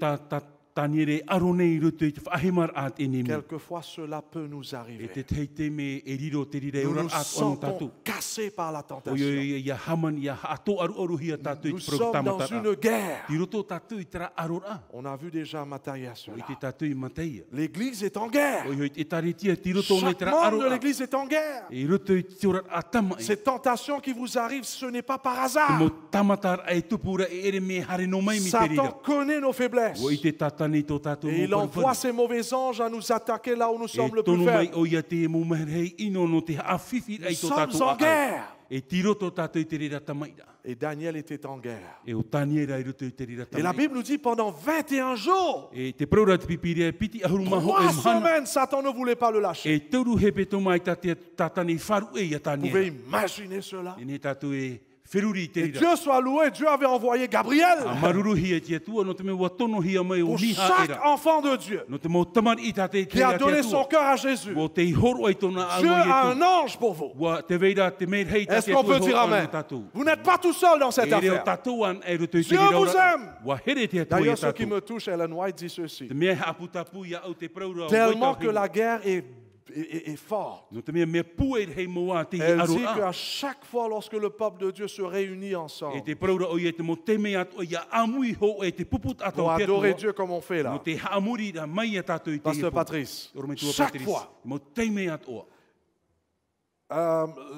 Tanire arone roto te whaahemar at enemi. Quelquefois, cela peut nous E arriver. te teite me e riro te rire Nous ora nous at ono tatu. sentons cassés par la O tentation. ia haman ia ato aru hia tatu i Nous te sommes dans protamatara. une guerre. Ti roto tatu i tera arora. On a vu déjà Matthias O i cela. te tatu i mateia. L'Église est en guerre. O i te taritia ti roto nei Chaque tera membre de arora. l'Église est en guerre. E roto i te ora atama i. Ces tentations qui vous arrivent, ce n'est pas par Te hasard. mo tamatar ai tupura e ere me hare no mai mi te Satan rira. connaît nos faiblesses. O i te tatani to tatu Et il envoie ses mauvais anges à nous attaquer là où nous sommes le plus tono mai faibles. o ia te mo merhei ino no te afifi ai to Nous tatu sommes en a. guerre. E tiro to tatu i te rira tamaira. Et Daniel était en guerre. E o taniera i roto i te rira Et la tamaira. Bible nous dit pendant 21 jours, E te praura te pipiria piti ahuru maho e 3 mahana. semaines, Satan ne voulait pas le lâcher. E tauru hepe tō mai tatani wharu e ia Vous pouvez taniera. imaginer cela. E ne tatu e whiruri te Et rira. Dieu soit loué, Dieu avait envoyé A Gabriel maruru hia tia tua no te me watono hia mai o pour miha chaque era. enfant de Dieu No te mo taman i tate te qui a rea donné tia son tua. cœur à Jésus. Wo te horo ai tōna Dieu alo a i un tu. ange pour vous. Wa te veira te mer hei Est-ce tate qu'on tua peut dire horo Amen? anu tatu. Vous n'êtes pas tout seul dans cette E reo affaire. tatuan e roto i te Dieu rira vous ora. aime. Wa here te atua i D'ailleurs, ce qui tatu. me touche, Ellen White dit ceci. Te mea hapu tapu ia au te praura o Tellement waitau que hei. la guerre est forte. No te mea pue hei moa te i Elle aro dit a. qu'à chaque fois, lorsque le peuple de Dieu se réunit E ensemble te praura o ia te mo teme atu o ia amui ho e te puput ato pour te adorer atua. Dieu comme on fait Mo là, te haamuri ra mai a tātou i te Pasteur ipu. Patrice, Oro me tua chaque Patrice. fois, Mo teime atoa.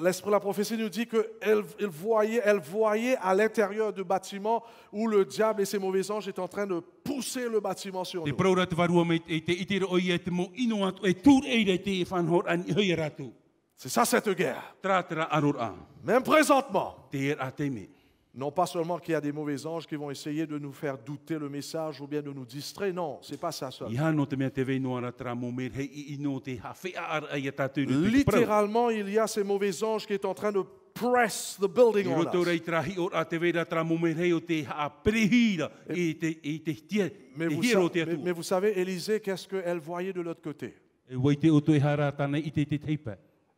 l'Esprit de la prophétie nous dit qu'elle voyait à l'intérieur du bâtiment où le diable et ses mauvais anges étaient en train de pousser le bâtiment sur Te nous. praura te varua me e te itira o ia te mo ino atu e tūr eire te e whanhor ani hui ratu. C'est ça cette guerre. Trātara aror a. Même présentement, Te er a teime. non pas seulement qu'il y a des mauvais anges qui vont essayer de nous faire douter le message ou bien de nous distraire, non, c'est pas ça seul. I hano te mea te vei noa ratra mo mer hei i ino te hawhea ar ai a tātou i te praura. Littéralement, il y a ces mauvais anges qui est en train de press the building I on roto us. rei trahi or a te vei ratra mo mer hei o te ha prehira i te tia. Mais Te vous, hiro te mais atua. vous savez, Élisée, qu'est-ce qu'elle voyait de l'autre côté? E wai te oto e hara tāna i te teipa.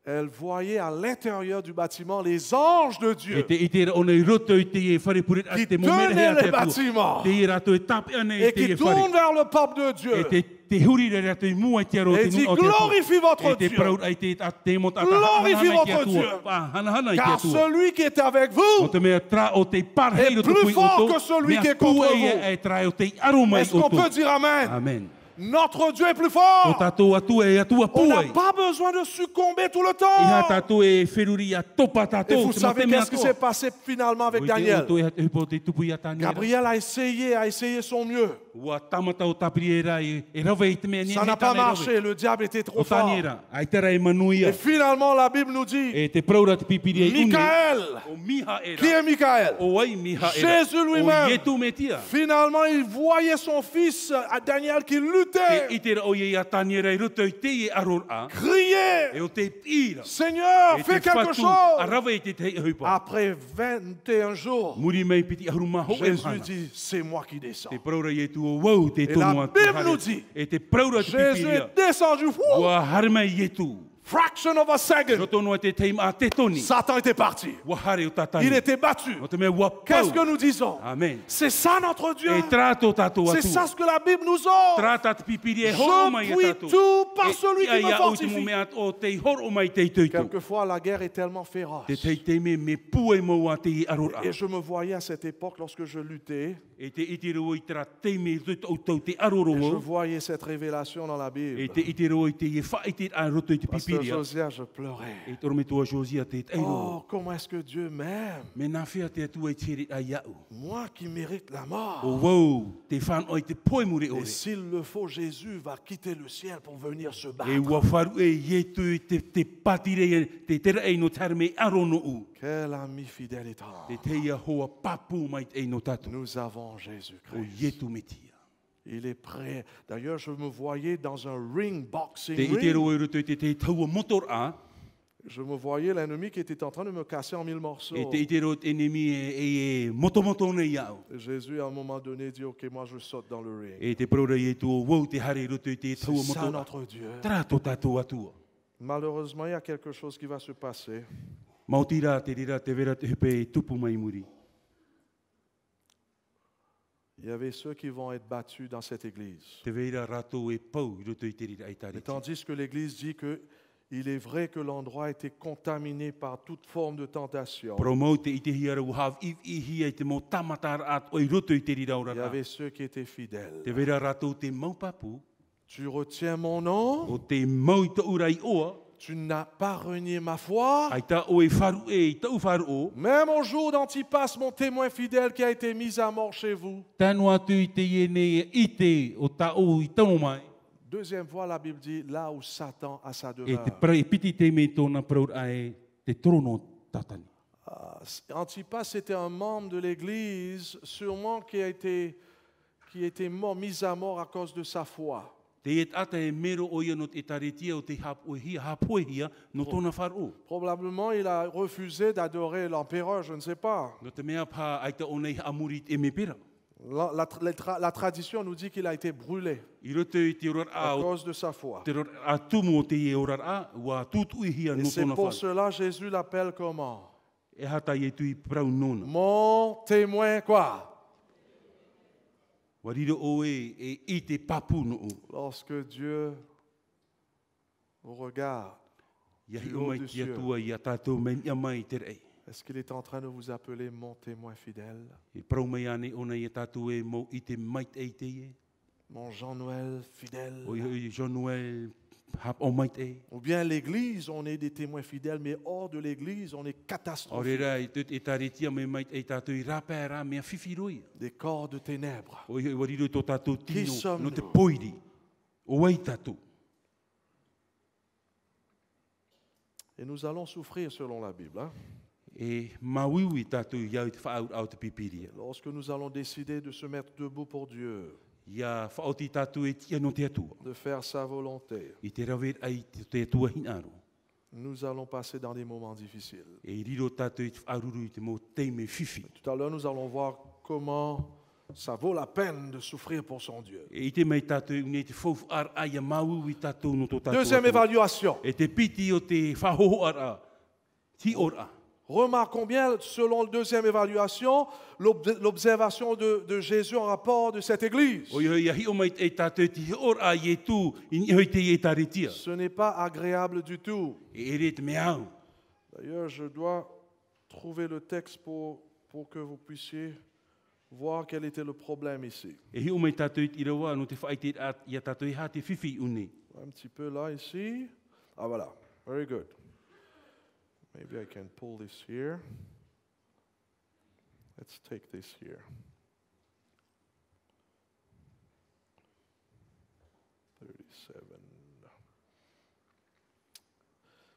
Elle voyait à l'intérieur du bâtiment les anges de E Dieu te itera ona i roto i te e wharepurit a qui te mo mere hea tenaient te les atua. bâtiments Te i rato e tape ana i et te qui e tournent whare. vers le peuple de E Dieu. te huri re rato i mua i te aro Et te dit, nuna o te atua. glorifie votre E te Dieu. praur ai te a te mo tata Glorifie hana i te votre Dieu. atua. Hana i te Car atua. celui qui est avec O vous, te mea tra o te parheiro est te plus pui fort o que to. celui qui est Mea contre pua ia vous. e trai o te aro mai est-ce o qu'on to. peut dire Amen? Amen. Notre Dieu est plus O fort. tatou atua e atua On n'a puai. pas besoin de succomber tout le Iha temps. tatou e whiruri a topa Et tatou. vous savez qu'est-ce qui s'est passé finalement avec Daniel? Gabriel a essayé son mieux. Ua tamata o tapiriera e rauwe i te mea Ça n'a pas marché, le diable était trop O fort. taniera, ai tera e manuia. Et finalement, la Bible nous dit, E te praura te pipiria i une. Michael, O miha era. qui est Michael? O ai miha era. Jésus lui-même. O ietu metia. Finalement, il voyait son fils, à Daniel, qui Te luttait, itera o ia taniera i roto i te e aror a. criait, E o te pira. Seigneur, E fais te quelque whatu. A chose. rawe i te te hupa. Après 21 jours, Muri mai piti aruma ho e Jésus mana. dit, c'est moi qui descends. Te praura i tu o wau te Et tono la atu Bible hare. nous dit, E te praura te Jésus pipiria. est descendu. Wouh! Ua harma i tu. Fraction of a second, Roto noa te teim a te toni. Satan était parti. Ua hare o tatani. Il était battu. O te mea ua Qu'est-ce que pau. nous disons? Amen. C'est ça notre Dieu. E trato tato C'est atu. ça ce que la Bible nous offre. Trata te pipiria ho mai Je e puis tato. tout par celui qui me Ia o te fortifie. mea o te horo mai te tuitu. Quelquefois, la guerre est tellement Te féroce. te me pue mo a te arora. Et je me voyais à cette époque, lorsque je luttais, E te itiro i tra te me o tau te aroro et je mo. voyais cette révélation dans la E Bible. te itiro i te e whaiti a roto i te Pasteur pipiria. Josiah, je pleurais. E toro me tua Josia te eiro. Oh, comment est-ce que Dieu m'aime? Me na whea te atua i tere a iau. Moi qui mérite la mort. O wau, te whan oi te poi muri Et ore. s'il le faut, Jésus va quitter le ciel pour venir se battre. E ua wharu e ietu i te patire te tera e no tare me arono u. Quel ami fidèle et Te tendre. teia hoa papu mai te no tatu. Nous avons O Jésus-Christ. ietu me tia. Il est prêt. D'ailleurs, je me voyais dans un ring, boxing Te ring. itero e roto i te taua motor a. Je me voyais l'ennemi qui était en train de me casser en 1000 morceaux. E te itero enemi e motomoto ne iau. Et Jésus, à un moment donné, dit, OK, moi je saute dans le ring. E te praura i tu o wau te hare roto i te C'est taua ça motor a. notre Dieu. Trato tato atua. Malheureusement, il y a quelque chose qui va se passer. Mautira te rira te vera te hepe e tupu mai muri. Il y avait ceux qui vont être battus dans cette église. Te veira rātou e pau i roto i te rira ai Et tariti. tandis que l'église dit que il est vrai que l'endroit a été contaminé par toute forme de tentation. Promau te i te hiara u hav i hia i te mo tamatara at o i roto i te rira ora Il y rā. avait ceux qui étaient fidèles. Te veira rātou te maupapu, Tu retiens mon nom, o te mau i te ura i oa, tu n'as pas renié ma foi. ai ta o e wharu e i tau wharu o, Même au jour d'Antipas, mon témoin fidèle qui a été mis à mort chez vous. tanu atu i te iene i te o ta o i tau mai, Deuxième fois, la Bible dit là où Satan a sa e te demeure. prai piti te me tōna praur ai te trono tatani. Antipas, c'était un membre de l'église, sûrement qui était mort, mis à mort à cause de sa foi. Te et ata e mero o ia no te taritia o te hapoehia no tōna wharu. Probablement, il a refusé d'adorer l'empereur, je ne sais pas. No te mea pā ai ta o nei amuri e me pera. La tradition nous dit qu'il a été brûlé I roto i te orar à a o cause de sa foi. te orar a tumu o te e orar a wa tutu i hia Et no c'est tōna pour wharu. cela Jésus l'appelle comment? E hata i e tui prau nona. Mon témoin quoi? Wa riro o e i te papu no o. Lorsque Dieu vous regarde, Iahi Du o haut mai du ki ciel. atua i a tātou mai ia mai te rei. est-ce qu'il est en train de vous appeler mon témoin fidèle? I prau mai ane ona i a tātou e mo i te mait e te e. Mon Jean-Noël fidèle? O i Jean Noël hap o mait e. Ou bien l'église, on est des témoins fidèles, mais hors de l'église, on est O catastrophique. rera i tut e taritia me mait e tātou i rapera mea whiwhiroi. Des corps de ténèbres. O i wariro i tō tātou Qui tino sommes-nous? no te poiri. O wai tātou. Et nous allons souffrir selon la Bible. Hein? E mawiwi tātou iau i te whaau au te pipiria. Lorsque nous allons décider de se mettre debout pour Dieu, Ia whaoti tātou e tia no te atua. de faire sa volonté, I te rawer ai te atua hinaro. nous allons passer dans des moments difficiles. E i riro tātou i te whaururu i te mo teime whiwhi. Tout à l'heure, nous allons voir comment ça vaut la peine de souffrir pour son Dieu. E i te mai tātou i unei te whaufu ar aia mawiwi tātou no tō tātou. Deuxième atua. évaluation. E te piti o te whahoho ar a. Ti or a. Remarquons bien, selon la deuxième évaluation, l'observation de Jésus en rapport de cette église. O ia hi o mai e tātou ti or a i e tū i ni hoi te e taritia. Ce n'est pas agréable du tout. E ere te mea au. D'ailleurs, je dois trouver le texte pour que vous puissiez voir quel était le problème ici. E hi o mai tātou i rawa no te whaite i a tātou i ha te whiwhi une. Un petit peu là, ici. Ah, voilà. Very good. Maybe I can pull this here. Let's take this here. 37.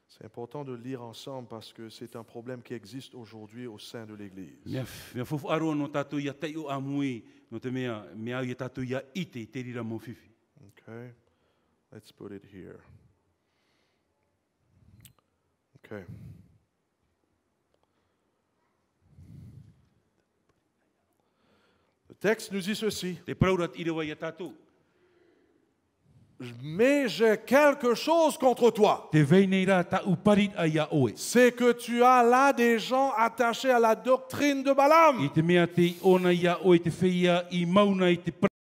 C'est important de lire ensemble parce que c'est un problème qui existe aujourd'hui au sein de l'Église. Mea whawhu aroa no tātou i a tei o amui no te mea i a tātou i a ite te rira mo whiwhi. Okay, let's put it here. Okay. Le texte nous dit ceci. Te praurat i rawa i a tātou. Mais j'ai quelque chose contre toi. Te veinei rā ta uparit a ia oe. C'est que tu as là des gens attachés à la doctrine de Balaam. I te mea te ona ia oe te whia i mauna i te